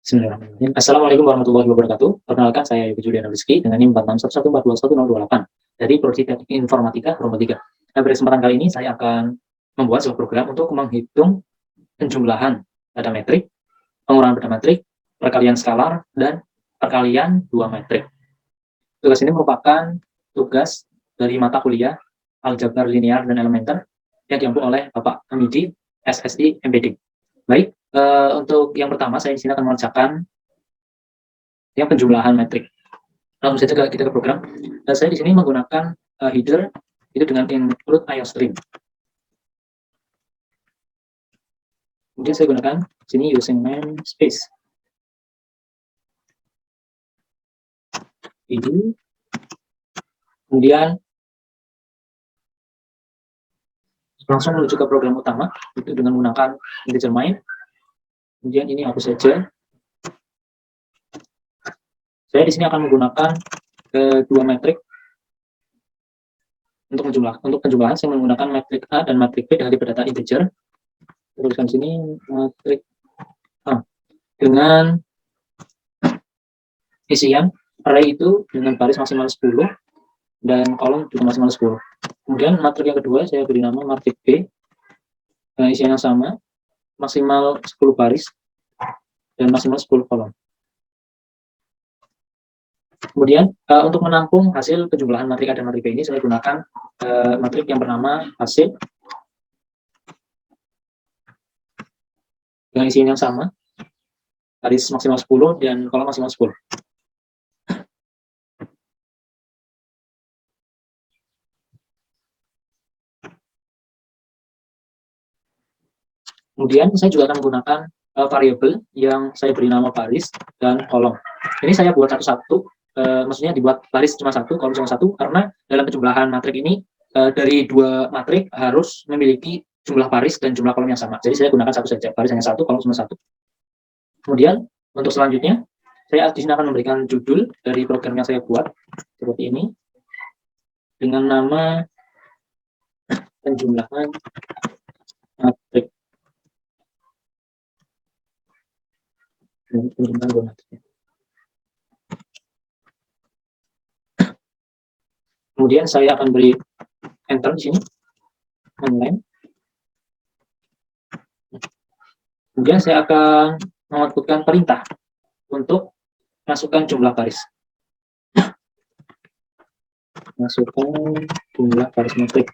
Bismillahirrahmanirrahim. Assalamualaikum warahmatullahi wabarakatuh. Perkenalkan, saya Yogi Juliana Rizky dengan NIM 46114211028 dari Prodi Teknik Informatika Robotika. Nah, pada kesempatan kali ini saya akan membuat sebuah program untuk menghitung penjumlahan pada metrik, pengurangan pada metrik, perkalian skalar, dan perkalian dua metrik. Tugas ini merupakan tugas dari mata kuliah Aljabar Linear dan Elementer yang diampu oleh Bapak Hamidi, SSI MPD. Baik, untuk yang pertama saya di sini akan mengerjakan yang penjumlahan metrik. Langsung saja kita ke program. Saya di sini menggunakan header itu dengan include IOStream. Kemudian saya gunakan sini using namespace. Ini. Kemudian langsung menuju ke program utama itu dengan menggunakan integer main. Kemudian ini hapus saja. Saya di sini akan menggunakan dua metrik untuk penjumlahan. Saya menggunakan metrik A dan metrik B dari data integer. Tuliskan sini metrik A dengan isian array itu dengan baris maksimal 10 dan kolom juga maksimal 10. Kemudian metrik yang kedua saya beri nama metrik B dengan isian yang sama, maksimal 10 baris dan maksimal 10 kolom. Kemudian untuk menampung hasil penjumlahan metrik A dan metrik B ini saya gunakan metrik yang bernama hasil dengan isian yang sama, baris maksimal 10 dan kolom maksimal 10. Kemudian saya juga akan menggunakan variabel yang saya beri nama baris dan kolom. Ini saya buat satu-satu, maksudnya dibuat baris cuma satu, kolom cuma satu, karena dalam penjumlahan matrik ini dari dua matrik harus memiliki jumlah baris dan jumlah kolom yang sama. Jadi saya gunakan satu saja, baris hanya satu, kolom cuma satu. Kemudian untuk selanjutnya, saya di sini akan memberikan judul dari program yang saya buat seperti ini dengan nama penjumlahan matrik. Kemudian saya akan beri enter di sini, online. Kemudian saya akan mengoutputkan perintah untuk masukkan jumlah baris. Masukkan jumlah baris metrik.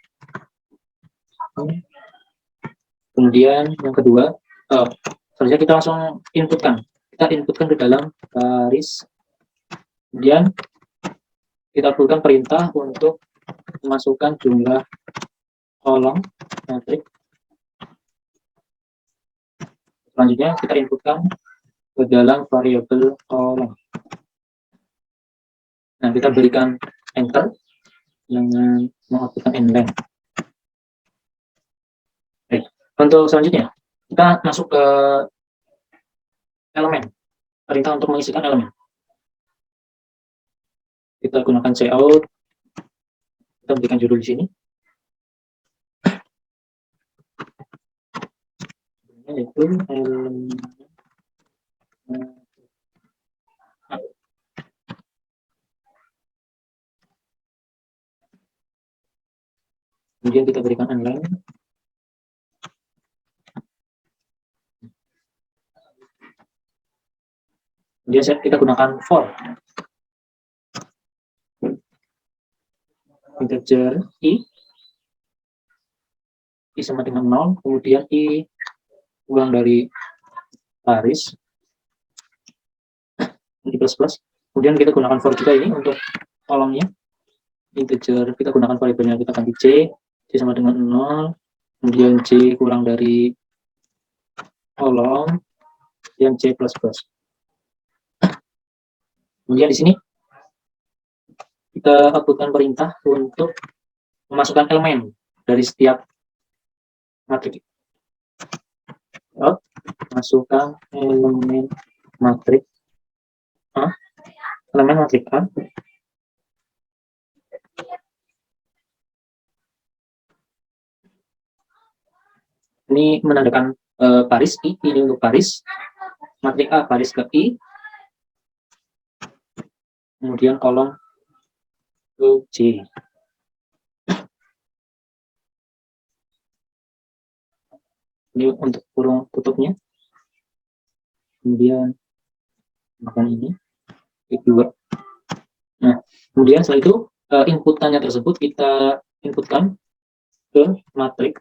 Kemudian yang kedua, selanjutnya kita langsung inputkan. Kita inputkan ke dalam baris. Kemudian kita outputkan perintah untuk memasukkan jumlah kolom metrik. Selanjutnya kita inputkan ke dalam variabel kolom. Nah, kita berikan enter dengan mengoutputkan nlen. Untuk selanjutnya, kita masuk ke elemen, perintah untuk mengisikan elemen. Kita gunakan cout, kita berikan judul di sini. Yaitu elemen. Kemudian kita berikan nlen. Kemudian kita gunakan for integer i sama dengan 0, kemudian i ulang dari baris di plus. Kemudian kita gunakan for juga ini untuk kolomnya integer, kita gunakan variabelnya, kita ganti c sama dengan 0, kemudian c kurang dari kolom, kemudian c plus. Kemudian di sini kita outputkan perintah untuk memasukkan elemen dari setiap matrik. Masukkan elemen matrik A, elemen matrik A. Ini menandakan baris, ini untuk baris, matrik A baris ke I, kemudian kolom ke J. Ini untuk kurung tutupnya. Kemudian makan ini kedua. Nah, kemudian setelah itu inputannya tersebut kita inputkan ke matrik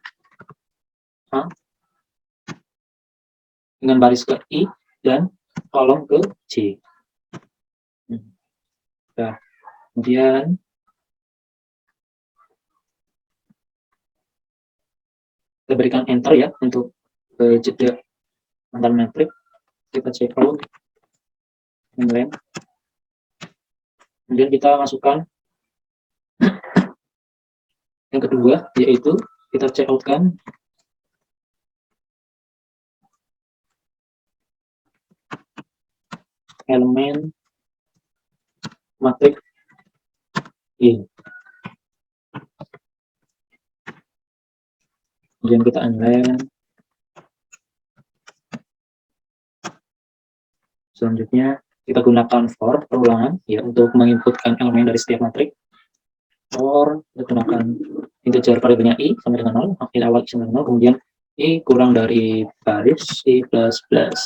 A dengan baris ke I dan kolom ke J. Nah, kemudian kita berikan enter ya untuk jeda antar matrik. Kita check out inline. Kemudian kita masukkan yang kedua, yaitu kita check outkan elemen matrik I. Kemudian kita inline. Selanjutnya kita gunakan for perulangan ya untuk menginputkan elemen dari setiap matrik. For kita gunakan integer variabelnya I sama dengan 0, nilai awal I sama dengan 0, kemudian I kurang dari baris I plus plus.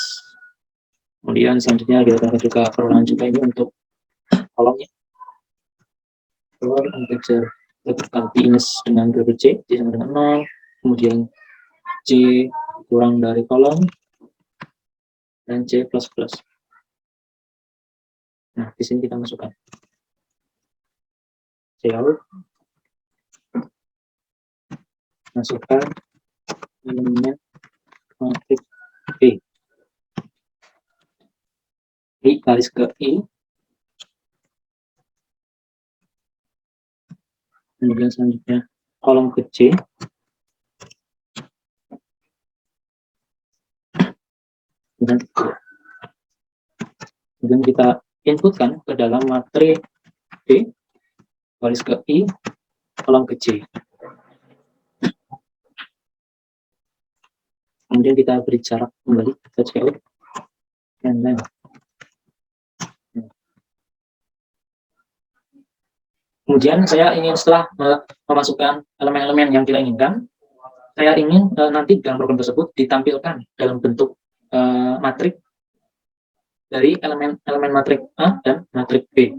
Kemudian selanjutnya kita gunakan juga perulangan juga ini untuk kolomnya. For integer kita gunakan P minus dengan variabel J sama dengan 0, kemudian J kurang dari kolom dan J plus plus. Nah, di sini kita masukkan Cout, masukkan elemen matrik B. I baris ke I, kemudian selanjutnya kolom ke J, kemudian kita inputkan ke dalam matrik B baris ke I, kolom ke J. Kemudian kita beri jarak kembali ke Cout dan lain. Kemudian saya ingin setelah memasukkan elemen-elemen yang kita inginkan, saya ingin nanti dalam program tersebut ditampilkan dalam bentuk matrik dari elemen matrik A dan matrik B.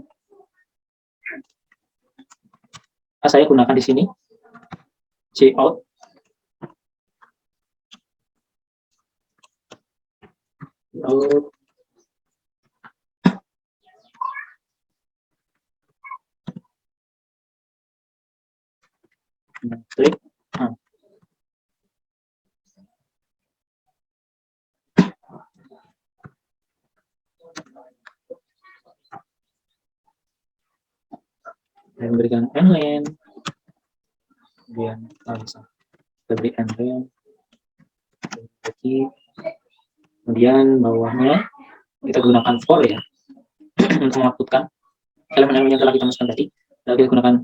Saya gunakan di sini Cout, matrik A. Dan berikan nlen, kemudian kita beri nlen lagi, kemudian bawahnya kita gunakan for ya untuk mengoutputkan elemen-elemen yang telah kita masukkan tadi. Lalu kita gunakan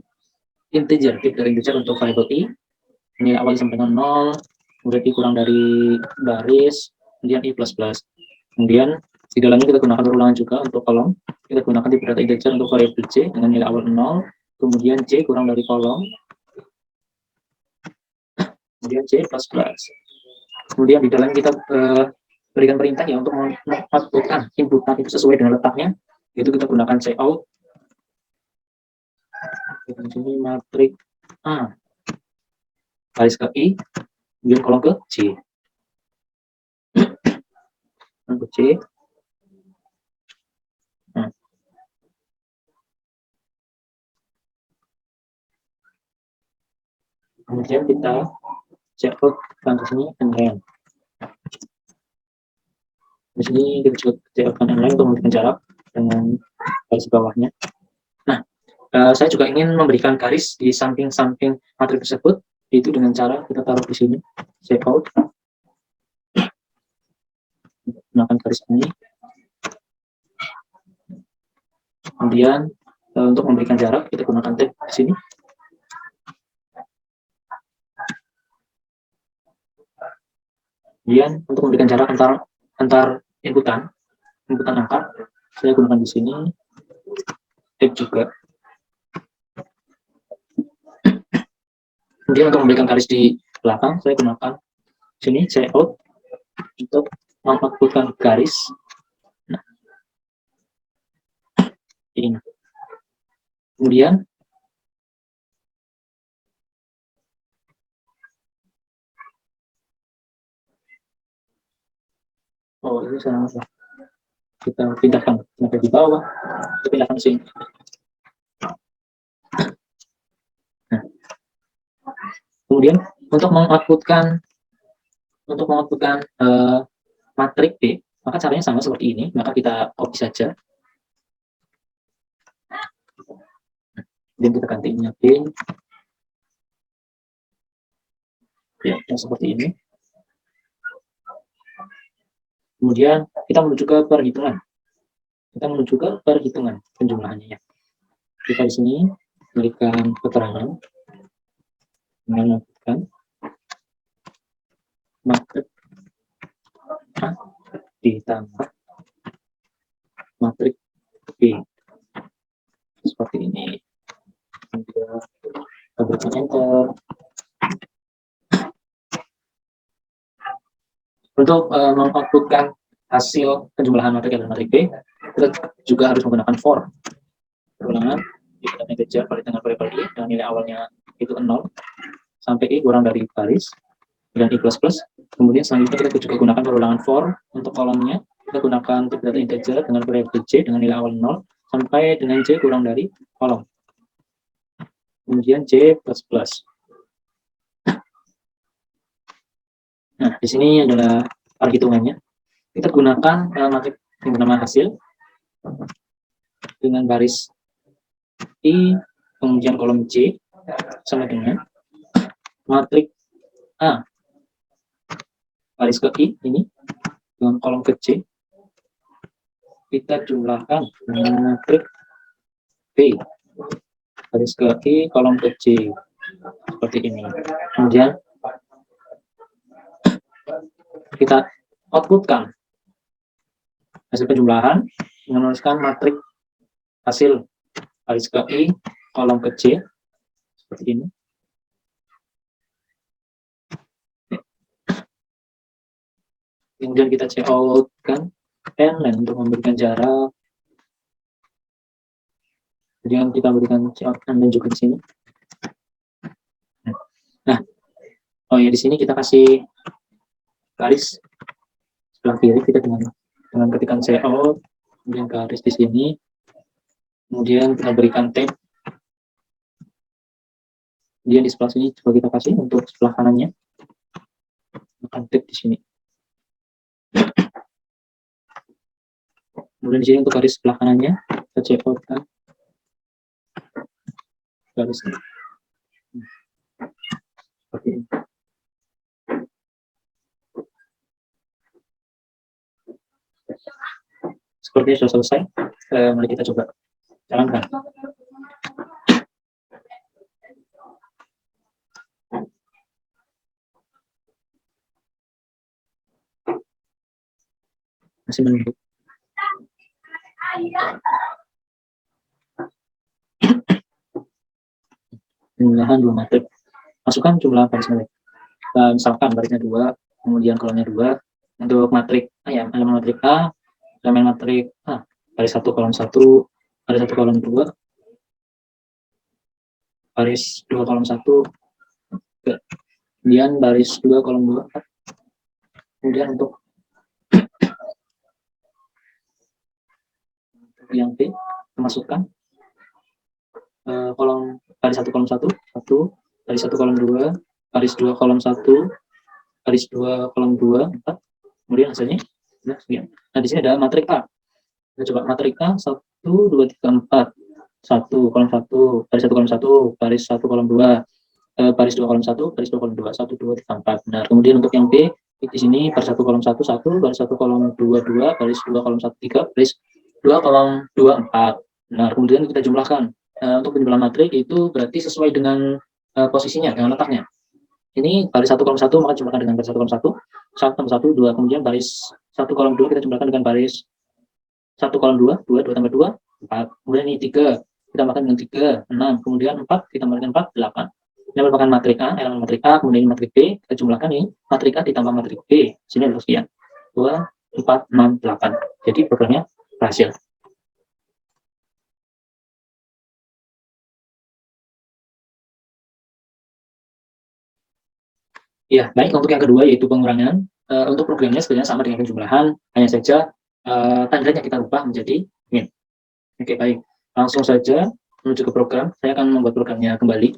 integer, tip dari integer untuk variabel I, nilai awal sampai dengan 0, kemudian I kurang dari baris, kemudian I plus plus. Kemudian di dalamnya kita gunakan perulangan juga untuk kolom. Kita gunakan tip data integer untuk variabel J dengan nilai awal 0, kemudian J kurang dari kolom, kemudian J plus plus. Kemudian di dalam kita berikan perintah ya untuk mengoutputkan inputan itu sesuai dengan letaknya, yaitu kita gunakan Cout. Di sini matrik A baris ke I, kemudian kolom ke J, kolom ke J. Nah. Kemudian kita check out di sini nlen. Di sini kita juga check out nlen untuk memberikan jarak dengan garis bawahnya. Nah, saya juga ingin memberikan garis di samping-samping matrik tersebut, itu dengan cara kita taruh di sini check out, gunakan garis ini. Kemudian untuk memberikan jarak kita gunakan tab di sini. Kemudian untuk memberikan jarak antar inputan angka, saya gunakan di sini, tab juga. Kemudian untuk memberikan garis di belakang, saya gunakan sini cout untuk mengoutputkan garis. Nah, ini. Kemudian ini salah. Kita pindahkan sampai di bawah, kita pindahkan sini. Nah, kemudian untuk mengoutputkan matrik B, maka caranya sama seperti ini. Maka kita copy saja, dan kita gantinya B, ya, seperti ini. Kemudian kita menuju ke perhitungan. Penjumlahannya ya. Kita di sini berikan keterangan menentukan matrik A ditambah matrik B seperti ini. Kemudian kita berikan enter. Untuk mengoutputkan hasil penjumlahan matrik A dan matrik B, kita juga harus menggunakan for. Perulangan di data integer valid dengan variable i dengan nilai awalnya itu 0 sampai i kurang dari garis dan i++. Kemudian selanjutnya kita juga gunakan perulangan for untuk kolomnya. Kita gunakan data integer dengan variable j dengan nilai awal 0 sampai dengan j kurang dari kolom. Kemudian j++. Nah, di sini adalah perhitungannya. Kita gunakan matrik yang bernama hasil dengan baris i, kemudian kolom j sama dengan matrik A baris ke i ini dengan kolom ke j, kita jumlahkan dengan matrik B baris ke i kolom ke j seperti ini. Kemudian kita outputkan hasil penjumlahan dengan menuliskan matrik hasil baris ke i kolom ke j seperti ini. Kemudian kita cout kan ln untuk memberikan jarak. Kemudian kita berikan cout ln juga di sini. Nah, oh ya, di sini kita kasih garis sebelah kiri, kita dengan ketikan cout, kemudian garis di sini, kemudian kita berikan tab. Kemudian di sebelah sini coba kita kasih untuk sebelah kanannya, akan tab di sini. Kemudian di sini untuk garis sebelah kanannya kita cout kan garis seperti ini. Sepertinya sudah selesai. Mari kita coba jalankan. Masih menunggu. Jumlahan 2 matrik. Masukkan jumlah baris matrik. Misalkan barisnya 2, kemudian kolomnya 2. Untuk matrik ya, elemen matrik A, elemen matrik A, baris 1 kolom 1, baris 1 kolom 2, baris 2 kolom 1, kemudian baris 2 kolom 2. Kemudian untuk yang B, masukkan kolom baris 1 kolom 1, baris 1 kolom 2, baris 2 kolom 1, baris 2 kolom 2, 4. Kemudian hasilnya nah, sekian. Nah, di sini ada matrik A. Kita coba matrik A 1 2 3 4. 1 kolom 1, baris 1 kolom 1, baris 1 kolom 2, baris 2 kolom 1, baris 2 kolom 2, 1 2 3 4. Nah, kemudian untuk yang B di sini baris 1 kolom 1 1, baris 1 kolom 2 2, baris 2 kolom 1 3, baris 2 kolom 2 4. Nah, kemudian kita jumlahkan. Untuk penjumlahan matrik itu berarti sesuai dengan posisinya, dengan letaknya. Ini baris 1 kolom 1 maka jumlahkan dengan baris 1 kolom 1, 1 tambah 1 2, kemudian baris 1 kolom 2 kita jumlahkan dengan baris 1 kolom 2, 2 tambah 2, 4. Kemudian ini 3, ditambahkan dengan 3, 6. Kemudian 4, ditambahkan dengan 4, 8. Ini merupakan matrik A, elemen matrik A, kemudian ini matrik B, kita jumlahkan ini, matrik A ditambah matrik B. Sini ada sekian. 2, 4, 6, 8. Jadi programnya berhasil. Ya, baik, untuk yang kedua yaitu pengurangan. Untuk programnya sebenarnya sama dengan penjumlahan, hanya saja tandanya kita ubah menjadi min. Oke, baik. Langsung saja menuju ke program. Saya akan membuat programnya kembali.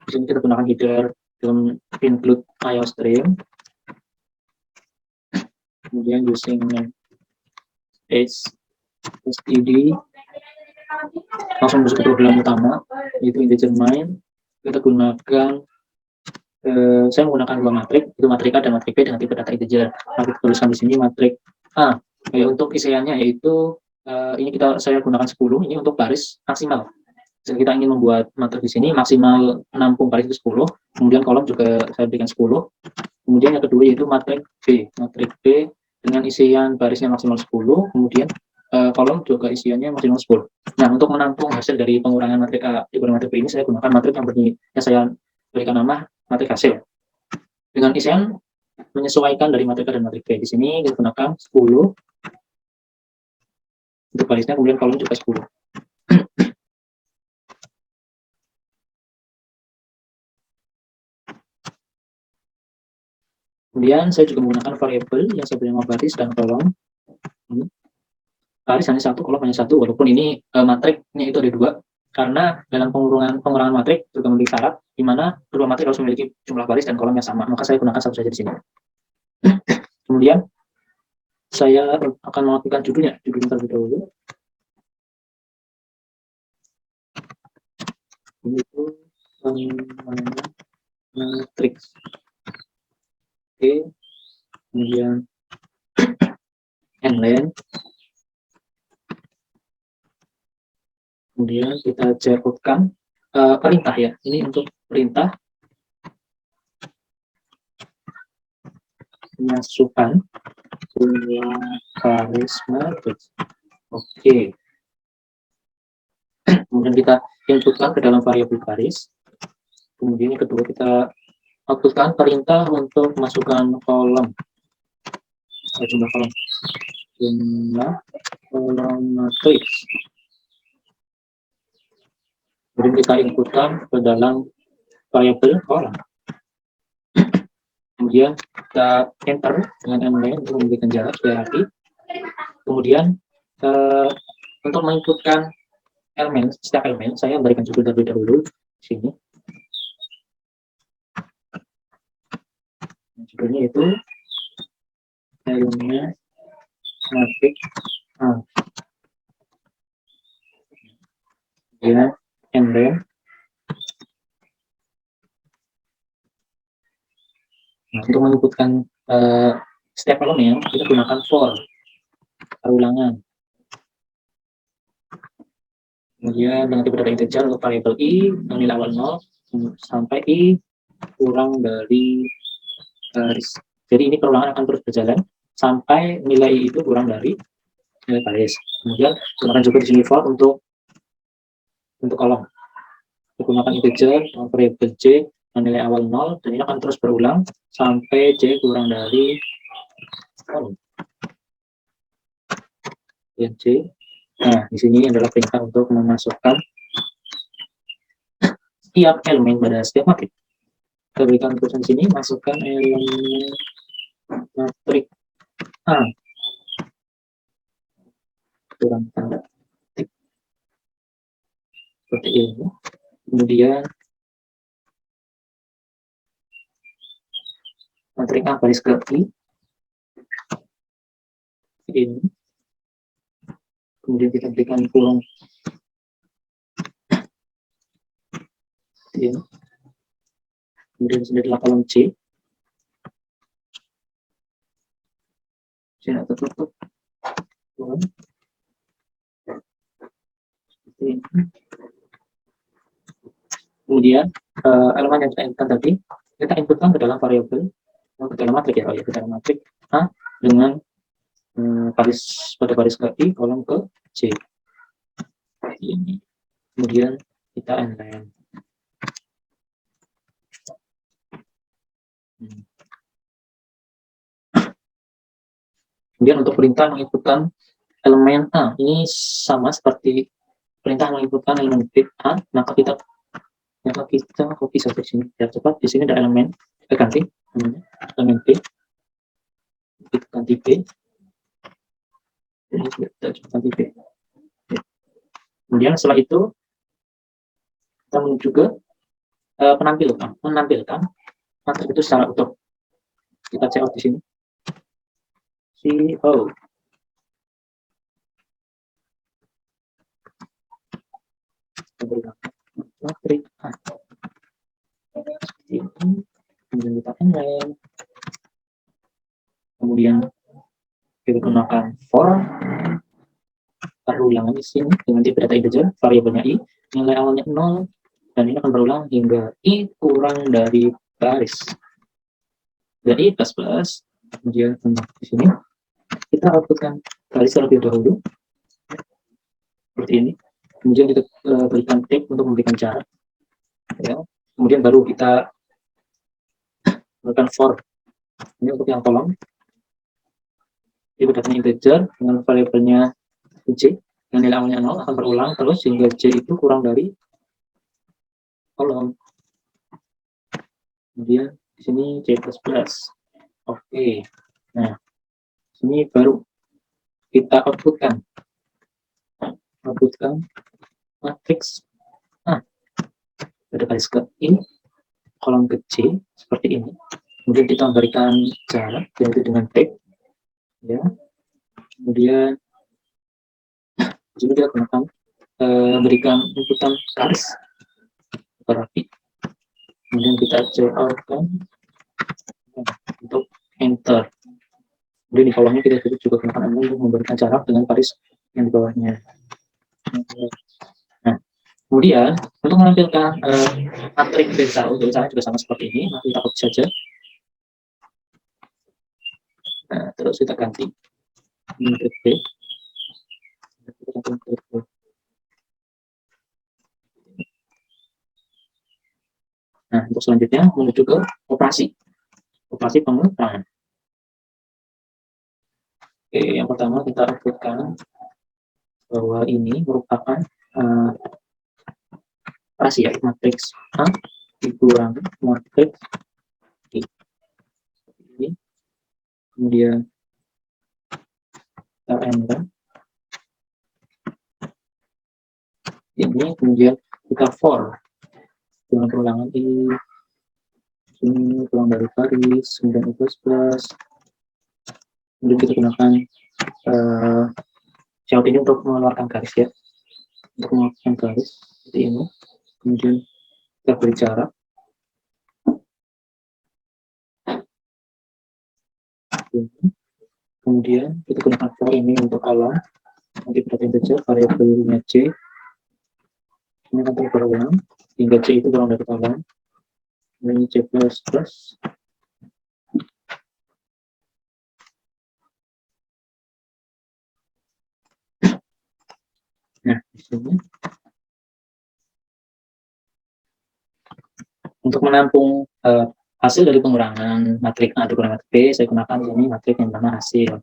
Di sini kita gunakan header dalam include IOStream. Kemudian using std. Langsung masuk ke program utama, yaitu integer main. Kita gunakan saya menggunakan dua matrik, itu matrik A dan matrik B dengan tipe data integer. Maka kita tuliskan di sini matrik A. Untuk isiannya yaitu ini saya gunakan 10, ini untuk baris maksimal. Jadi kita ingin membuat matrik di sini maksimal menampung baris itu 10, kemudian kolom juga saya berikan 10. Kemudian yang kedua yaitu matrik B dengan isian barisnya maksimal 10, kemudian kolom juga isiannya maksimal 10. Nah, untuk menampung hasil dari pengurangan matrik A di matrik B ini saya gunakan matrik yang saya berikan nama matrik hasil. Dengan isian menyesuaikan dari matrik A dan matrik B. Di sini kita gunakan 10 untuk barisnya, kemudian kolom juga 10. Kemudian saya juga menggunakan variabel yang saya beri nama baris dan kolom. Baris hanya 1, kolom hanya 1, walaupun ini matriknya itu ada 2, karena dalam pengurangan matrik juga memiliki syarat di mana kedua matrik harus memiliki jumlah baris dan kolom yang sama, maka saya gunakan satu saja di sini. Kemudian saya akan melakukan judulnya terlebih dahulu. Itu matriks. Oke, kemudian nlen. Kemudian kita cekutkan perintah ya. Ini untuk perintah masukkan jumlah baris matriks. Oke. Kemudian kita inputkan ke dalam variabel baris. Kemudian yang kedua kita outputkan perintah untuk masukkan kolom. Jumlah kolom matriks. Kemudian kita inputkan ke dalam variabel kolom. Kemudian kita enter dengan nlen untuk memberikan jarak supaya rapi. Kemudian untuk menginputkan elemen, setiap elemen saya berikan judul terlebih dahulu di sini. Judulnya itu elemen matrik A. Kemudian nlen. Nah, untuk menginputkan setiap elemen kita gunakan for perulangan. Kemudian dengan tipe data integer untuk variabel i yang nilai awal 0 sampai i kurang dari baris. Jadi ini perulangan akan terus berjalan sampai nilai i itu kurang dari nilai baris. Kemudian gunakan juga di sini for untuk kolom. Gunakan integer variabel j nilai awal 0 dan ini akan terus berulang sampai j kurang dari kolom. Dan j. Nah, di sini adalah perintah untuk memasukkan setiap elemen pada setiap matrik. Kita berikan tulisan di sini, masukkan elemen matrik A. Kurang tanda ketik. Seperti ini. Kemudian matrik A baris ke I. Ini. Kemudian kita berikan kurung ini. Kemudian sudah adalah kolom C. Saya tertutup. Kemudian elemen yang kita inputkan tadi kita inputkan ke dalam variabel ke dalam matrik ya, ke dalam matrik A dengan pada baris ke I, kolom ke J. Seperti ini. Kemudian kita inline. Kemudian untuk perintah menginputkan elemen A, ini sama seperti perintah menginputkan elemen B A, maka kita copy saja di sini biar cepat. Di sini ada elemen ganti elemen B, kita ganti B, ini kita ganti B. Kemudian setelah itu kita menuju ke menampilkan matrik itu secara utuh. Kita check out di sini. CO. Matrik A. Ini kemudian kita inline. Kemudian kita gunakan for berulangan di sini dengan tipe data integer, variabelnya I, nilai awalnya 0, dan ini akan berulang hingga I kurang dari baris. Jadi plus, kemudian di sini kita outputkan baris terlebih dahulu, seperti ini. Kemudian kita berikan tag untuk memberikan jarak, ya. Kemudian baru kita berikan for, ini untuk yang kolom, tipe datanya integer dengan variabelnya J, yang nilai awalnya 0 akan berulang terus hingga J itu kurang dari kolom. Kemudian di sini J++. Oke. Nah, sini baru kita outputkan matriks pada baris ke I, kolom ke J seperti ini. Kemudian kita berikan jarak yaitu dengan tag, ya. Kemudian kita gunakan berikan inputan garis rapi. Kemudian kita check out untuk enter. Kemudian di kolomnya kita juga gunakan untuk memberikan jarak dengan baris yang di bawahnya. Nah, kemudian untuk menampilkan matrik besar untuk caranya juga sama seperti ini. Nah, kita copy saja. Nah, terus kita ganti matrik B. Nah, untuk selanjutnya menuju ke operasi pengurangan. Oke, yang pertama kita outputkan bahwa ini merupakan operasi, ya, matriks A dikurangi matriks I. Ini. Kemudian kita enter. Ini kemudian kita for dengan perulangan ini pulang dari baris, kemudian plus, kemudian kita gunakan shout ini untuk mengeluarkan garis, ya, untuk mengeluarkan garis seperti ini. Kemudian kita beri jarak, kemudian kita gunakan for ini untuk kolom, nanti berarti integer variabelnya C ini akan berulang hingga C itu kurang dari kolom. Ini C++. Nah, di sini untuk menampung hasil dari pengurangan matrik A dikurangi matrik B, saya gunakan ini matrik yang bernama hasil.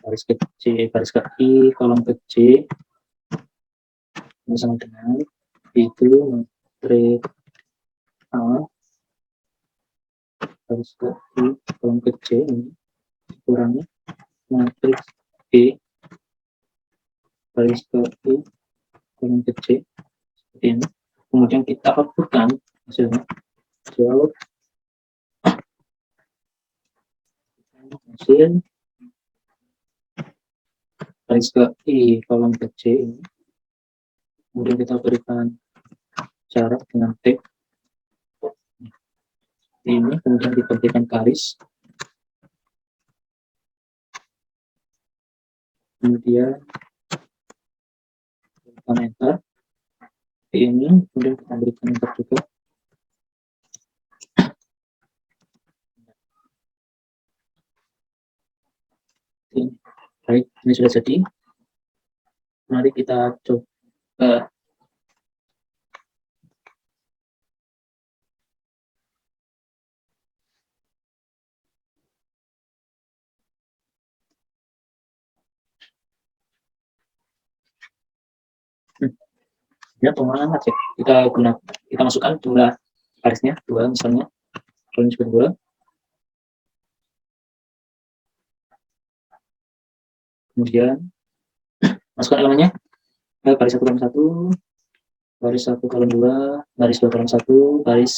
Baris ke C, baris ke I, kolom ke C, sama dengan itu matrik A, baris ke I, kolom ke C, ini kurangi matrik B, baris ke I, kolom ke C, seperti ini. Kemudian kita outputkan hasilnya. Hasil baris ke I, kolom ke C ini. Kemudian kita berikan jarak dengan tag ini, kemudian kita berikan garis, kemudian kita enter ini, kemudian kita berikan enter juga. Baik, ini sudah jadi. Mari kita coba. Ya, pengurangan matrix. Kita masukkan jumlah barisnya 2 misalnya. Kalau ini sudah 2. Kemudian masukkan elemennya. Baris 1 kolom 1, baris 1 kolom 2, baris 2 kolom 1, baris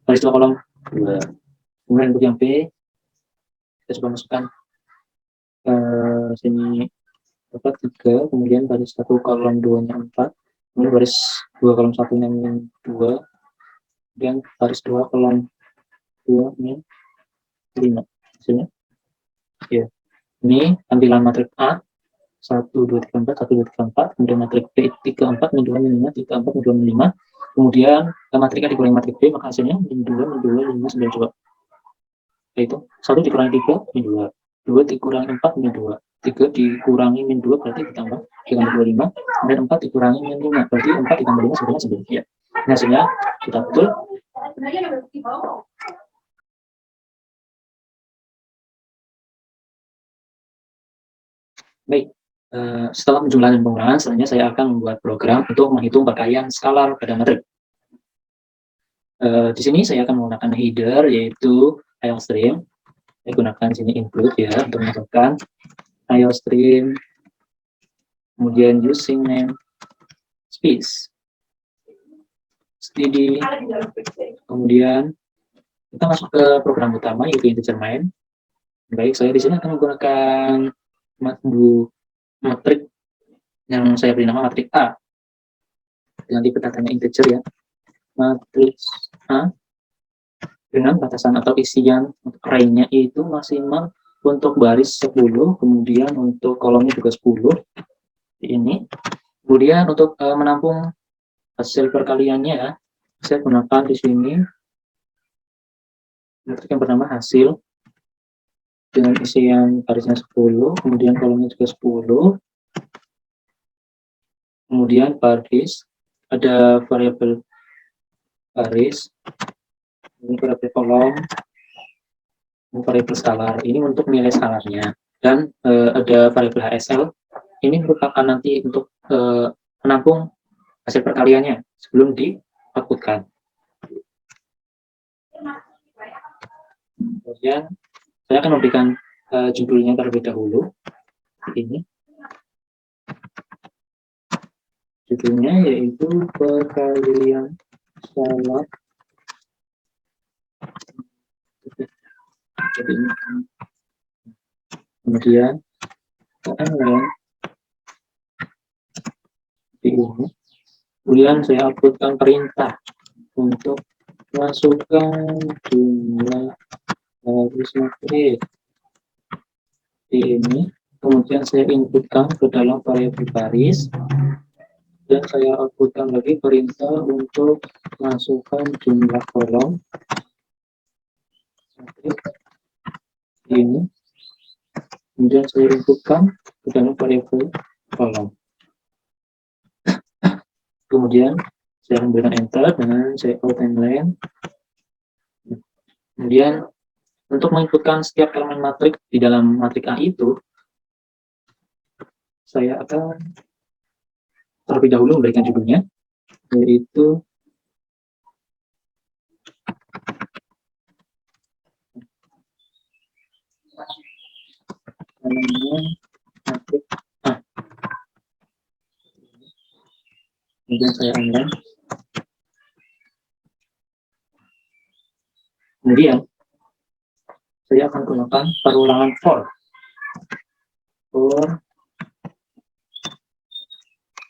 2 kolom 2. Kemudian untuk yang B, kita coba masukkan sini 3, kemudian baris 1 kolom 2 nya 4, kemudian baris 2 kolom 1 nya 2, kemudian baris 2 kolom 2 nya 5. Hasilnya ya, ini tampilan matriks A 1 2 3 4 1 2 3 4, kemudian matriks B 3 4 min 2 min 5 3 4 min 2 min 5, kemudian matriks A dikurangi matriks B, maka hasilnya min 2 min 2 5 9. Coba, yaitu 1 dikurangi 3 min 2, 2 dikurangi 4 min 2, 3 dikurangi min 2 berarti ditambah 25, dan 4 dikurangi min 5 berarti 4 ditambah 5 sebenarnya 9. Ya, ini hasilnya kita betul. Baik, setelah penjumlahan dan pengurangan, selanjutnya saya akan membuat program untuk menghitung pakaian skalar pada matrik. Di sini saya akan menggunakan header, yaitu IOStream. Saya gunakan di sini include ya untuk menentukan IOStream, kemudian using name space std, kemudian kita masuk ke program utama yaitu integer main. Baik, saya di sini akan menggunakan matrik yang saya beri nama matrik A dengan tipe datanya integer ya. Matriks A dengan batasan atau isian array-nya itu maksimal untuk baris 10, kemudian untuk kolomnya juga 10 ini. Kemudian untuk menampung hasil perkaliannya, saya gunakan di sini matrik yang bernama hasil dengan isian barisnya 10, kemudian kolomnya juga 10, kemudian baris, ada variabel baris, ini variabel kolom, variabel skalar, ini untuk nilai skalarnya, dan ada variabel HSL, ini merupakan nanti untuk menampung hasil perkaliannya sebelum di-outputkan. Kemudian saya akan memberikan judulnya terlebih dahulu. Ini judulnya yaitu perkalian skalar. Kemudian ini. Kemudian saya outputkan perintah untuk masukkan jumlah baris matrik ini, kemudian saya inputkan ke dalam variabel baris, dan saya outputkan lagi perintah untuk masukkan jumlah kolom ini, kemudian saya inputkan ke dalam variabel kolom. Kemudian saya memberikan enter dengan checkout and line. Kemudian untuk menginputkan setiap elemen matrik di dalam matrik A itu, saya akan terlebih dahulu memberikan judulnya, yaitu elemen matrik A. Kemudian saya online. Kemudian saya akan gunakan perulangan for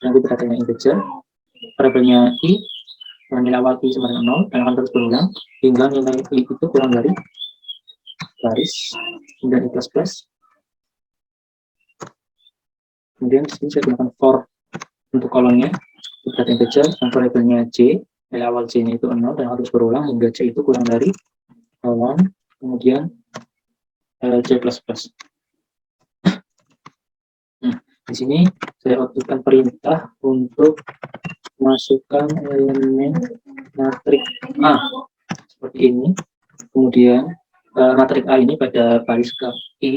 yang katanya integer, variabelnya i dengan nilai awal i sama dengan 0 dan akan terus berulang hingga nilai i itu kurang dari baris, kemudian i plus plus. Kemudian di sini saya gunakan for untuk kolomnya data integer dan variabelnya j, nilai awal j nya itu 0 dan harus berulang hingga j itu kurang dari 0, kemudian j plus plus. Di sini saya outputkan perintah untuk masukkan elemen matriks A seperti ini. Kemudian matriks A ini pada baris ke I,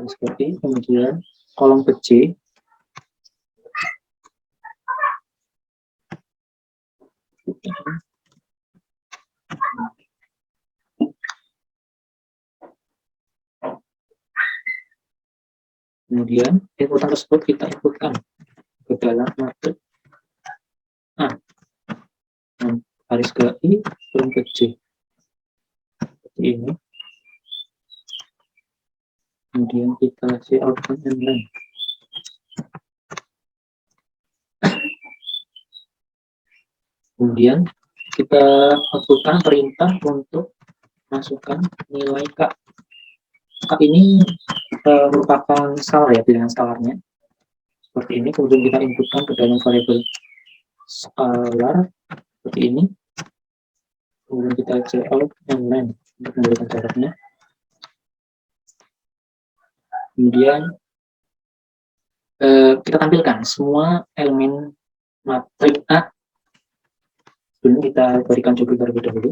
seperti kemudian kolom ke C, kemudian inputan tersebut kita inputkan ke dalam matriks A, baris ke I, kolom ke C, seperti ini. Kemudian kita coutkan inline. Kemudian kita outputkan perintah untuk masukkan nilai K. K ini merupakan scalar ya, bilangan scalarnya. Seperti ini, kemudian kita inputkan ke dalam variabel scalar seperti ini. Kemudian kita cout inline untuk memberikan jaraknya. Kemudian kita tampilkan semua elemen matriks A. Sebelum kita berikan judul terlebih dahulu.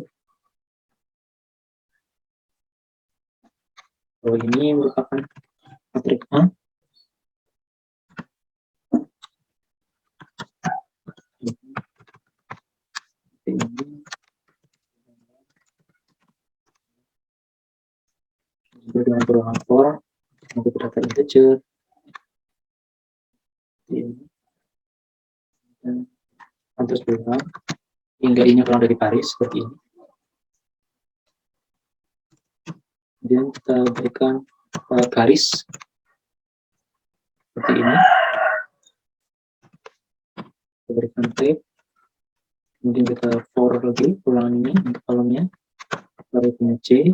Bahwa ini merupakan matriks A. Dengan berulang for, nanti data integer, dan terus berulang hingga ini kurang dari baris seperti ini. Kemudian kita berikan garis seperti ini. Kita berikan tab. Kemudian kita for lagi ulangan ini untuk kolomnya. Lalu punya C.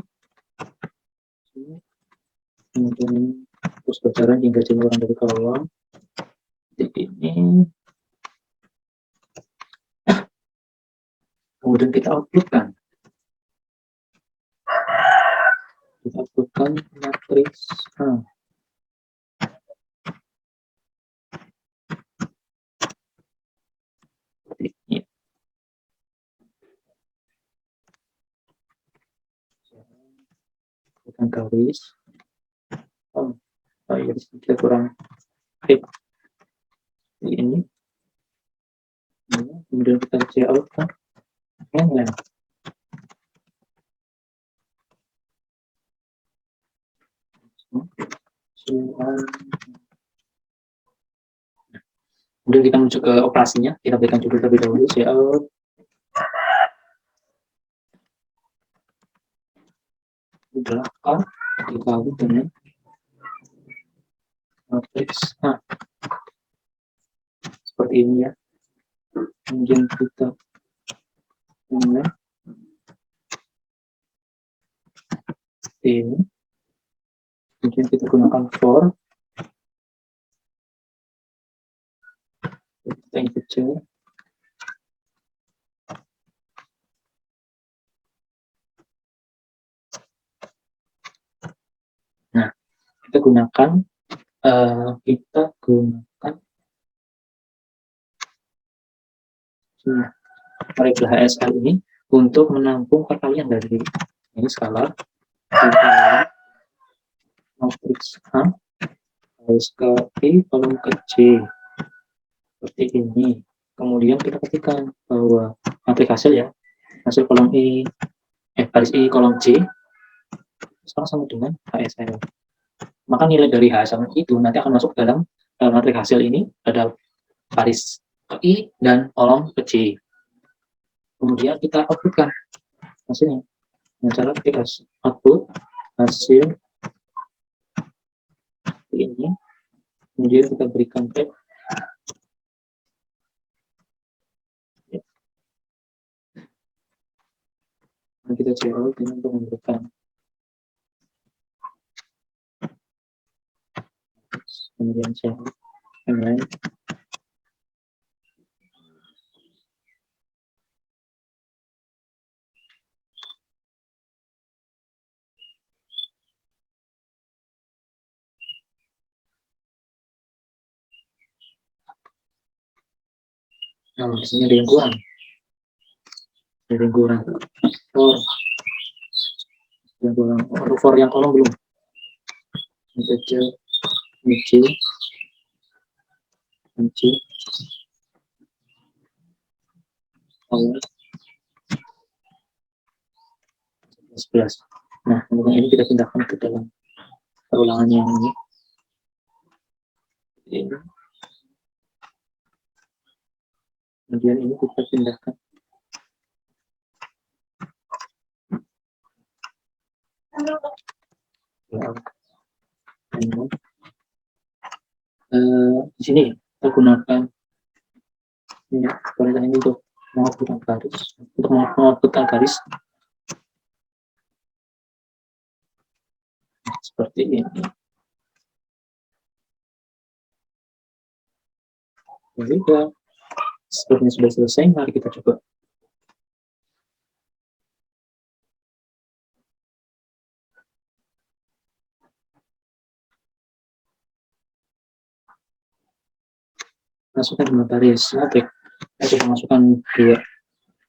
Kemudian terus berjalan hingga C kurang dari kolom. Seperti ini. Kemudian kita outputkan. Kita outputkan matriks A. Seperti ini. Bukan garis. Ya, kita kurang baik. Seperti ini. Kemudian kita cout kan inline. Kemudian kita menuju ke operasinya, kita berikan judul terlebih dahulu, cout adalah A dikali dengan matriks A seperti ini ya. Kemudian kita inline seperti ini. Kemudian kita gunakan for, kita integer. Nah, kita gunakan variabel HSL ini untuk menampung perkalian dari ini scalar matriks A harus ke I kolom ke C seperti ini. Kemudian kita ketikkan bahwa matriks hasil ya, hasil kolom I baris I kolom C sama dengan HSL. Maka nilai dari HSL itu nanti akan masuk dalam matriks hasil ini pada baris ke I dan kolom ke C. Kemudian kita outputkan hasilnya dengan cara ketik output hasil ini. Kemudian kita berikan tag. Dan kita cout dengan memberikan kemudian cout inline. Nah, di sini ada yang kurang. Ada yang kurang. For. Yang kurang. Oh, for yang kolom belum. Integer. Kunci. Kunci. Awal. 11. Nah, kemudian ini kita pindahkan ke dalam perulangan yang ini. Kemudian ini kita pindahkan. Di sini kita gunakan ini perintah ini untuk mengoutputkan garis, untuk mengoutputkan garis seperti ini. Jadi sepertinya sudah selesai, mari kita coba. Masukkan dua baris matrik. Saya coba masukkan dua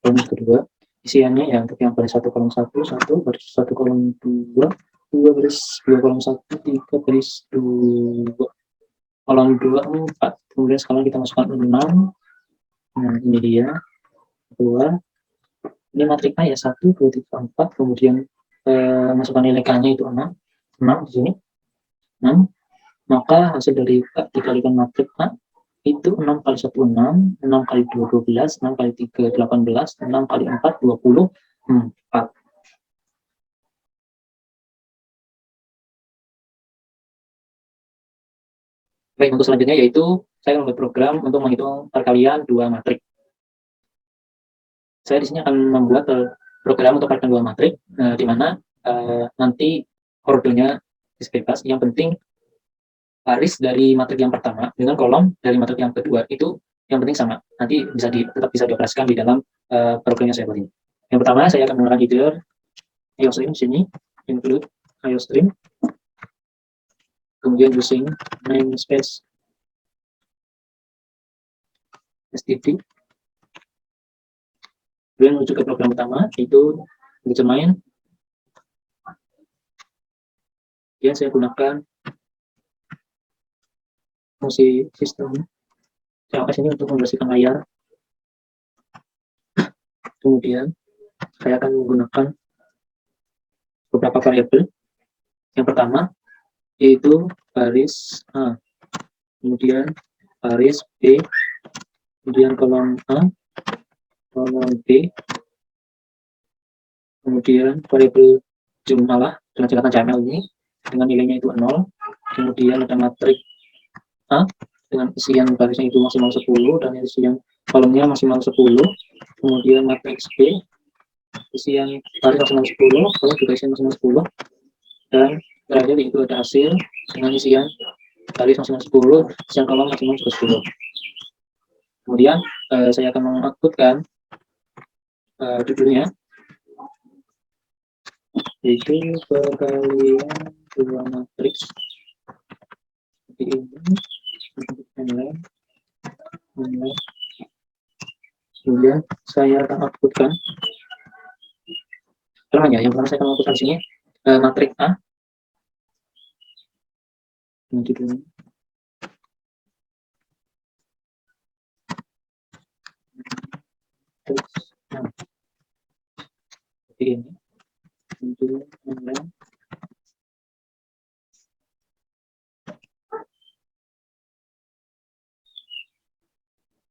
kolom kedua. Isiannya ya untuk yang baris 1 kolom 1, 1 baris 1 kolom 2, 2 baris 2 kolom 1, 3 baris 2 kolom 2, 4. Kemudian sekarang kita masukkan 6. Nah, ini dia. Keluar. Ini matrik A ya, 1, 2, 3, 4. Kemudian masukkan nilai K-nya itu 6. 6 di sini. 6. Maka hasil dari dikalikan matrik A itu 6 kali 1 6, 6 kali 2 12, 6 kali 3 18, 6 kali 4 24. Baik, untuk selanjutnya yaitu saya membuat program untuk menghitung perkalian dua matrik. Saya di sini akan membuat program untuk perkalian dua matrik, di mana nanti ordenya bebas. Yang penting baris dari matrik yang pertama dengan kolom dari matrik yang kedua itu yang penting sama. Nanti tetap bisa dioperasikan di dalam program yang saya buat ini. Yang pertama saya akan menggunakan header IOStream sini, include IOStream, kemudian using namespace std. Kemudian menuju ke program utama yaitu determine. Kemudian saya gunakan fungsi sistem. Saya pakai sini untuk membersihkan layar. Kemudian saya akan menggunakan beberapa variabel. Yang pertama yaitu baris A, kemudian baris B, kemudian kolom A, kolom B, kemudian variabel jumlah dengan singkatan CML ini dengan nilainya itu 0, kemudian ada matrik A dengan isian barisnya itu maksimal 10 dan isian kolomnya maksimal 10, kemudian matriks B isian baris maksimal 10, kolom juga isian maksimal 10, dan terakhir itu ada hasil dengan isian baris maksimal 10, isian kolom maksimal 10. Kemudian saya akan mengoutputkan judulnya yaitu perkalian dua matriks seperti ini. Kemudian saya akan outputkan namanya. Yang pertama saya akan outputkan di sini matrik A. Ini judulnya. Terus, seperti ini.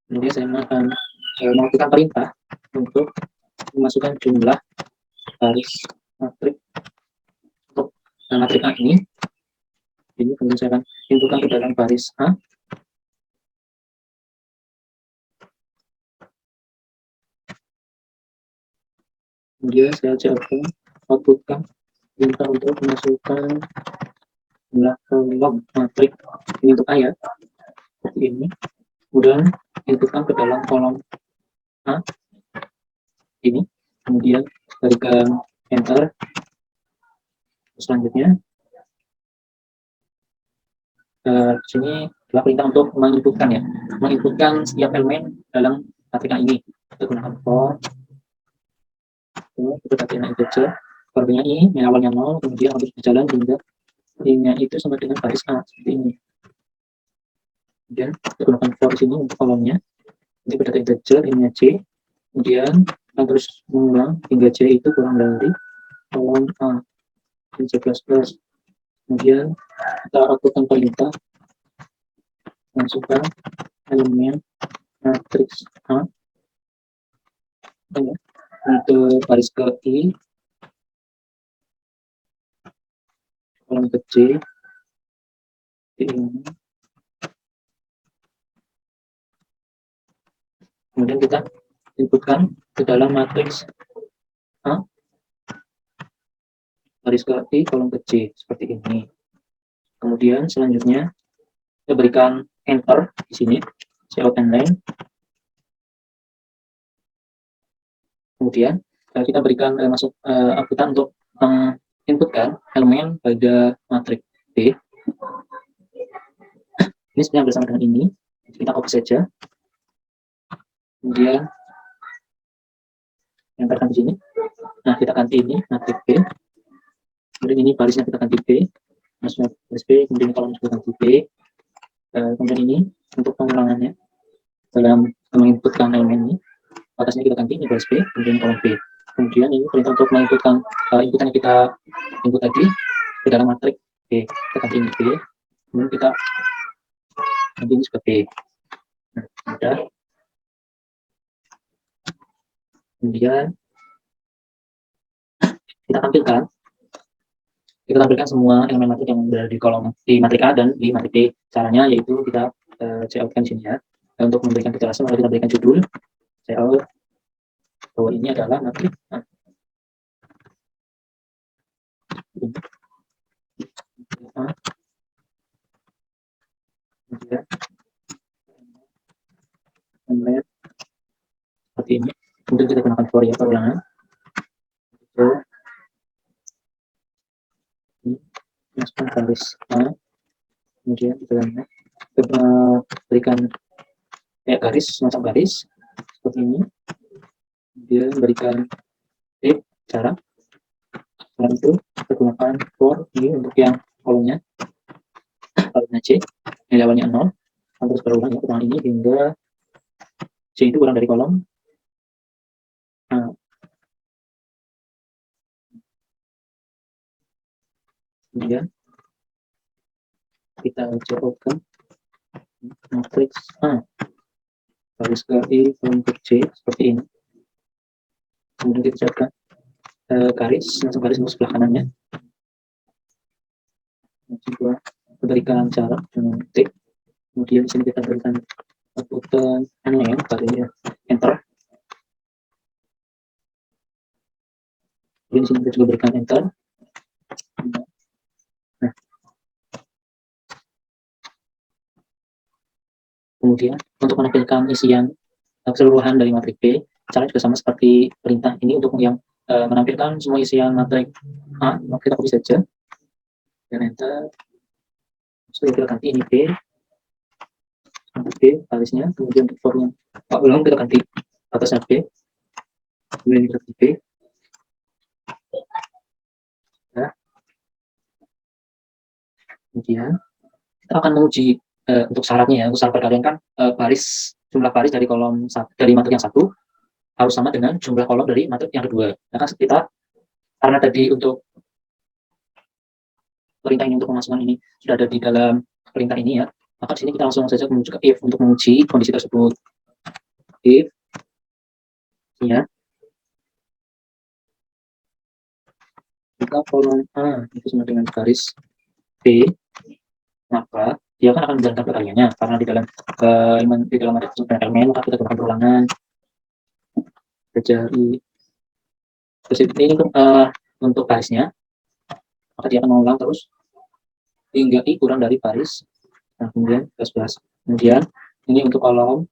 Kemudian saya akan melakukan perintah untuk memasukkan jumlah baris matrik untuk matrik A ini. Kemudian saya akan inputkan ke dalam baris A. Kemudian saya coba outputkan minta untuk memasukkan jumlah kolom matrik ini untuk A ya, seperti ini. Kemudian inputkan ke dalam kolom A ini, kemudian berikan enter. Selanjutnya di sini adalah perintah untuk menginputkan ya, menginputkan setiap elemen dalam matrix ini. Kita gunakan for, kita ganti integer, for-nya i, yang awalnya 0, kemudian harus berjalan hingga i-nya itu sama dengan baris A, seperti ini. Kemudian kita gunakan for di sini untuk kolomnya, nanti berdata integer, ini C, kemudian kita terus mengulang hingga C itu kurang dari kolom A, dan C++. Kemudian kita outputkan perintah masukkan elemen matriks A untuk baris ke I, kolom ke C, ini. Kemudian kita inputkan ke dalam matriks A, baris ke I, kolom ke C, seperti ini. Kemudian selanjutnya kita berikan enter di sini, cout and line. Kemudian kita berikan outputan untuk menginputkan elemen pada matriks B. Ini sebenarnya bersama dengan ini, kita copy saja. Kemudian yang terkan di sini. Nah, kita ganti ini matriks B. Kemudian ini barisnya kita ganti B. Masuknya baris B, kemudian kolom kita ganti B. Kemudian ini untuk pengulangannya dalam menginputkan elemen ini, atasnya kita ganti ini baris B, kemudian kolom B. Kemudian ini perintah untuk menginputkan inputan yang kita input tadi ke dalam matriks B. Kita ganti ini B, kemudian kita ganti ini sebagai B. Nah, sudah. Kemudian kita tampilkan semua elemen matrik yang berada di kolom di matrik A dan di matrik B. Caranya yaitu kita cout-kan sini ya. Untuk memberikan kejelasan, maka kita berikan judul cout bahwa ini adalah matrik A. Kemudian seperti ini. Kemudian kita gunakan for ya, perulangan. Masukkan baris A, kemudian kita berikan garis, semacam garis seperti ini. Kemudian berikan if cara. Setelah itu kita gunakan for ini untuk yang kolomnya C, yang awalnya 0, terus berulang ya, ulangan ini hingga C itu kurang dari kolom A. Kemudian kita coba matriks A, baris ke I, kolom ke C, seperti ini. Kemudian kita siapkan garis, langsung garis untuk sebelah kanannya. Kita berikan cara dengan tik. Kemudian di sini kita berikan outputan line, barunya enter. Kemudian di sini kita juga berikan enter. Nah, kemudian untuk menampilkan isian keseluruhan dari matrik B, cara juga sama seperti perintah ini untuk yang menampilkan semua isian matrik A, maka kita copy saja dan enter. Kita ganti ini B, barisnya, kemudian untuk formnya belum kita ganti atasnya B, kemudian kita ganti B. Ya. Kemudian kita akan menguji untuk syaratnya ya, untuk syarat perkalian kan jumlah baris dari kolom dari matrik yang satu harus sama dengan jumlah kolom dari matrik yang kedua. Nah kan kita karena tadi untuk perintah ini untuk pemasukan ini sudah ada di dalam perintah ini ya, maka di sini kita langsung saja menuju ke if untuk menguji kondisi tersebut. If ya, jika kolom A itu sama dengan garis B, maka dia akan menjalankan perkaliannya karena di dalam ada elemen, maka kita gunakan perulangan jari. Terus ini untuk barisnya, maka dia akan mengulang terus hingga I kurang dari baris. Nah, kemudian 11. Kemudian ini untuk kolom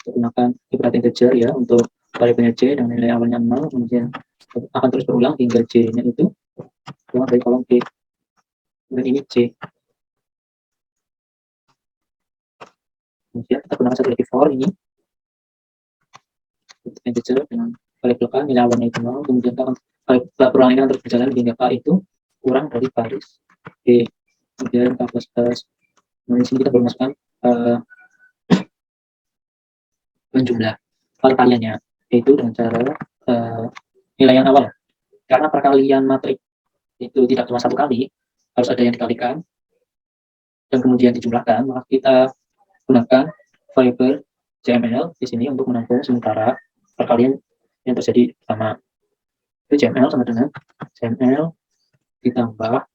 kita gunakan ibarat integer ya untuk variabelnya C dengan nilai awalnya 0, kemudian akan terus berulang hingga C-nya itu keluar dari kolom B. Dan ini C. Kemudian kita gunakan satu lagi for ini untuk integer dengan variabel k nilai awalnya itu 0, kemudian perulangan akan terus berjalan hingga k itu kurang dari baris b. Kemudian k plus plus. Nah, di sini kita boleh masukkan penjumlah perkaliannya, yaitu dengan cara nilai yang awal. Karena perkalian matrik itu tidak cuma satu kali, harus ada yang dikalikan dan kemudian dijumlahkan, maka kita gunakan variabel CML di sini untuk menampung sementara perkalian yang terjadi pertama. Itu CML sama dengan CML ditambah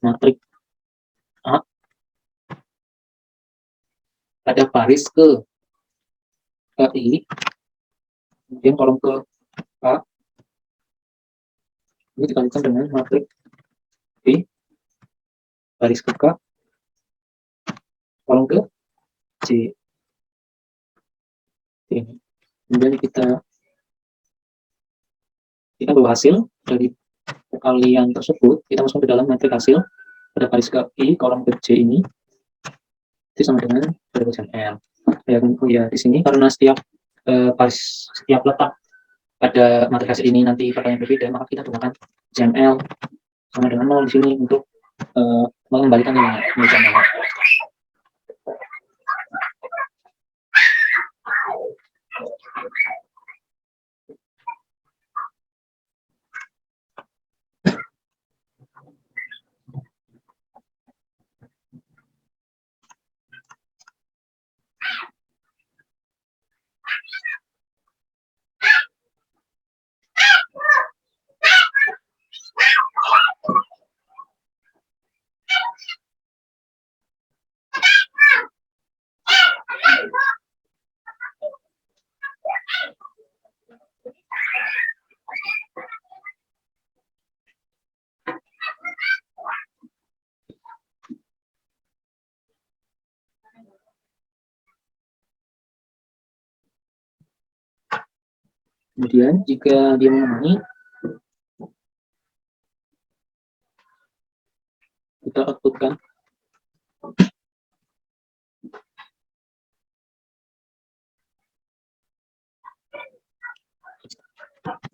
matrik A pada baris ke I, kemudian kolom ke A ini dikalikan dengan matrik B baris ke K kolom ke C ini. Kemudian kita bawa hasil dari perkalian tersebut, kita masuk ke dalam matrik hasil pada baris ke I kolom ke C ini itu sama dengan variabel CML. Ya, di sini karena setiap letak pada matrik hasil ini nanti perkalian berbeda, maka kita gunakan CML sama dengan 0 di sini untuk mengembalikan nilai CML. Kemudian jika dia memenuhi, kita outputkan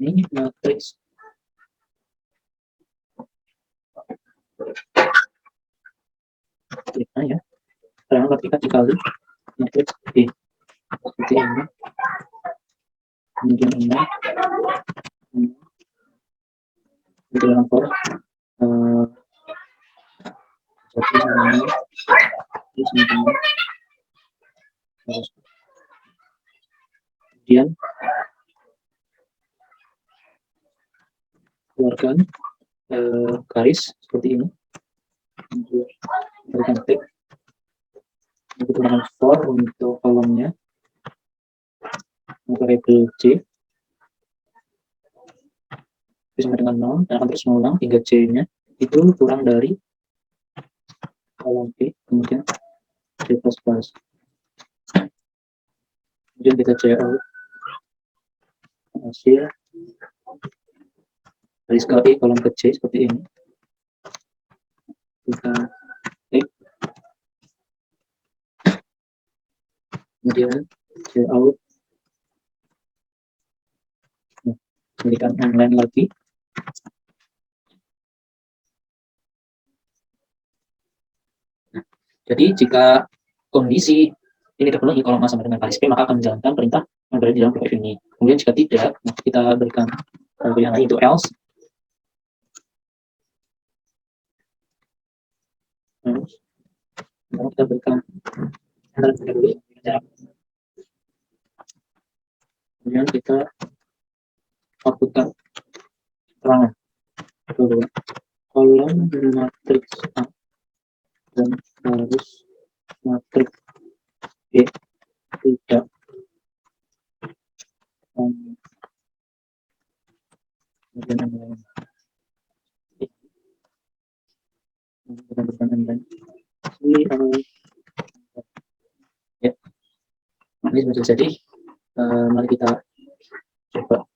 ini matriks kita ya, sekarang ketika dikali matriks B seperti ini, kemudian ini di dalam for kemudian keluarkan garis seperti ini, berikan tik, kita gunakan for untuk kolomnya variabel C sama dengan 0 dan akan terus mengulang hingga C nya itu kurang dari kolom B, kemudian C++, kemudian kita cout hasil garis ke I kolom ke C seperti ini, kita tik, kemudian cout berikan yang lain lagi. Jadi jika kondisi ini terpenuhi kolom A sama dengan baris B, maka akan menjalankan perintah yang berada di dalam blok F ini. Kemudian jika tidak, maka kita berikan variabel yang lain itu else. Lalu kita berikan antara dulu. Kemudian kita outputkan keterangan bahwa kolom matriks A dan baris matriks B tidak kemudian yang lain kita berikan yang lain ya, ini sudah jadi. Mari kita coba.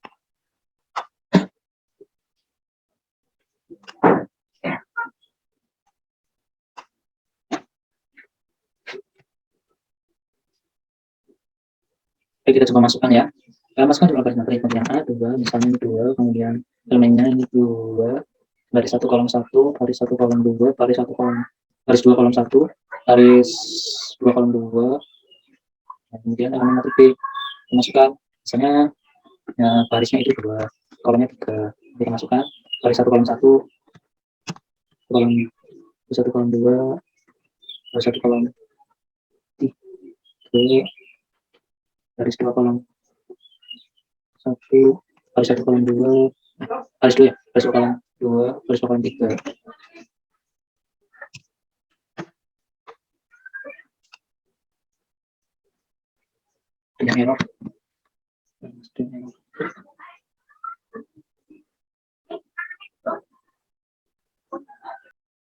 Oke, kita coba masukkan ya. Kita masukkan jumlah baris materi yang A 2, misalnya ini 2, kemudian elemennya ini 2, baris 1 kolom 1, baris 1 kolom 2, baris 1 kolom baris 2 kolom 1, baris 2 kolom 2, kemudian elemen materi B dimasukkan, misalnya ya, barisnya itu 2, kolomnya 3, kita masukkan baris 1 kolom 1, kolom 1 kolom 2, baris 1 kolom 3, baris 2 kolom 1, baris 1 kolom 2, baris 2 ya, baris 2 kolom 2, baris 2 kolom 3. Yang error.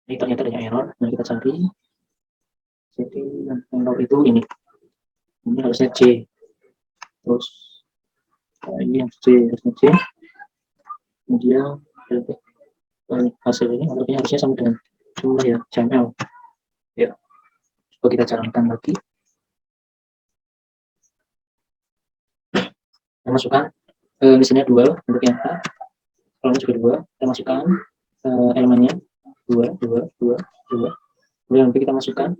Ini ternyata ada error, nah kita cari. Jadi yang error itu ini harusnya C, terus ini yang C, harusnya C, kemudian hasil ini harusnya sama dengan jumlah ya, channel ya. Coba kita jalankan lagi, kita masukkan misalnya 2 untuk yang A, kolomnya juga 2, kita masukkan elemennya 2, 2, 2, 2, kemudian nanti kita masukkan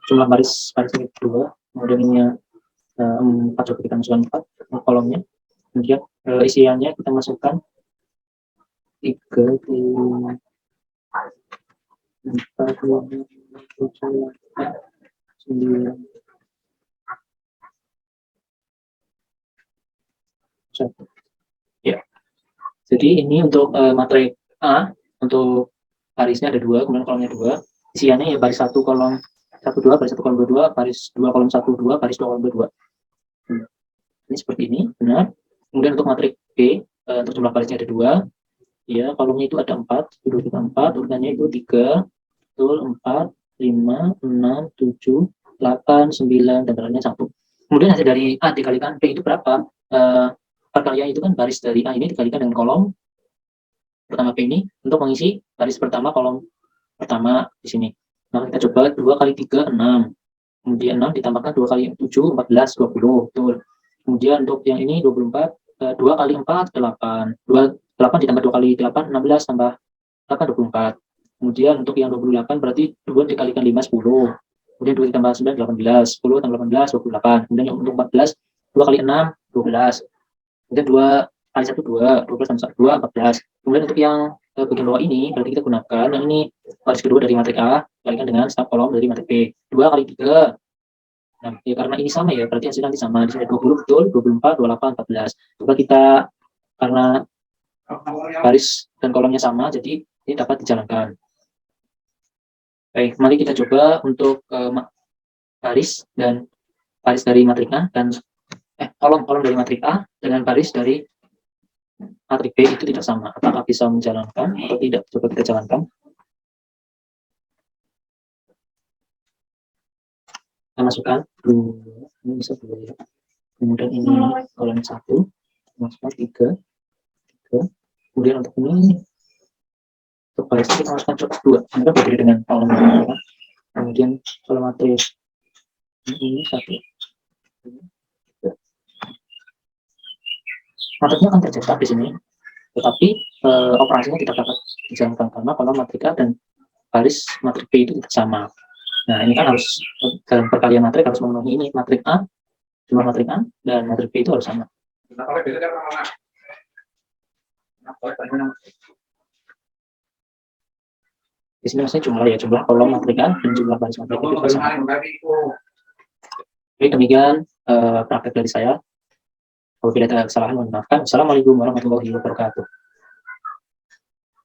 jumlah barisnya 2, kemudian ini 4, coba kita masukkan 4 kolomnya, kemudian isiannya kita masukkan 3, 4, 5, 7, 9, 1. Ya. Jadi ini untuk materi A, untuk barisnya ada 2, kemudian kolomnya 2, isiannya ya baris 1 kolom 1 2, baris 1 kolom 2 2, baris 2 kolom 1 2, baris 2 kolom 2 2. Ini seperti ini, benar. Kemudian untuk materi B, untuk jumlah barisnya ada 2, ya, kolomnya itu ada 4, dulu kita 4, urutannya itu 3, betul, 4, 5, 6, 7, 8, 9, dan lainnya 1. Kemudian hasil dari A dikalikan B itu berapa? Perkalian itu kan baris dari A ini dikalikan dengan kolom pertama B ini untuk mengisi baris pertama kolom pertama di sini. Nah, kita coba 2 kali 3, 6. Kemudian 6 ditambahkan 2 kali 7, 14, 20. Betul. Kemudian untuk yang ini 24, 2 kali 4, 8. 8 ditambah 2 kali 8, 16, tambah 8, 24. Kemudian untuk yang 28 berarti 2 dikalikan 5, 10. Kemudian 2 ditambah 9, 18. 10 tambah 18, 28. Kemudian untuk 14, 2 kali 6, 12. Kemudian 2 kali 1, 2. 12 tambah 2, 14. Kemudian untuk yang bagian bawah ini berarti kita gunakan yang ini baris kedua dari matrik A dikalikan dengan sub kolom dari matrik B. 2 kali 3. Nah, ya karena ini sama ya, berarti hasilnya nanti sama. Di sini 20 betul, 24, 28, 14. Coba kita, karena baris dan kolomnya sama, jadi ini dapat dijalankan. Baik, mari kita coba untuk baris dari matrik A dan kolom dari matrik A dengan baris dari matrik B itu tidak sama. Apakah bisa menjalankan atau tidak? Coba kita jalankan. Kita masukkan 2, ini bisa 2 ya. Kemudian ini kolom 1, masukkan 3. Kemudian untuk ini untuk baris kita masukkan 2, ini kan berbeda dengan kolom ya. Kemudian kolom matris ini 1. Matriknya akan tercetak di sini, tetapi operasinya tidak dapat dijalankan karena kolom matrik A dan baris matrik B itu tidak sama. Nah, ini kan harus dalam perkalian matrik harus memenuhi ini matrik A, jumlah matrik A dan matrik B itu harus sama. Di sini maksudnya jumlah kolom matrik A dan jumlah baris matrik B itu sama. Oke, demikian praktek dari saya. Apabila ada kesalahan, mohon maafkan. Assalamualaikum warahmatullahi wabarakatuh.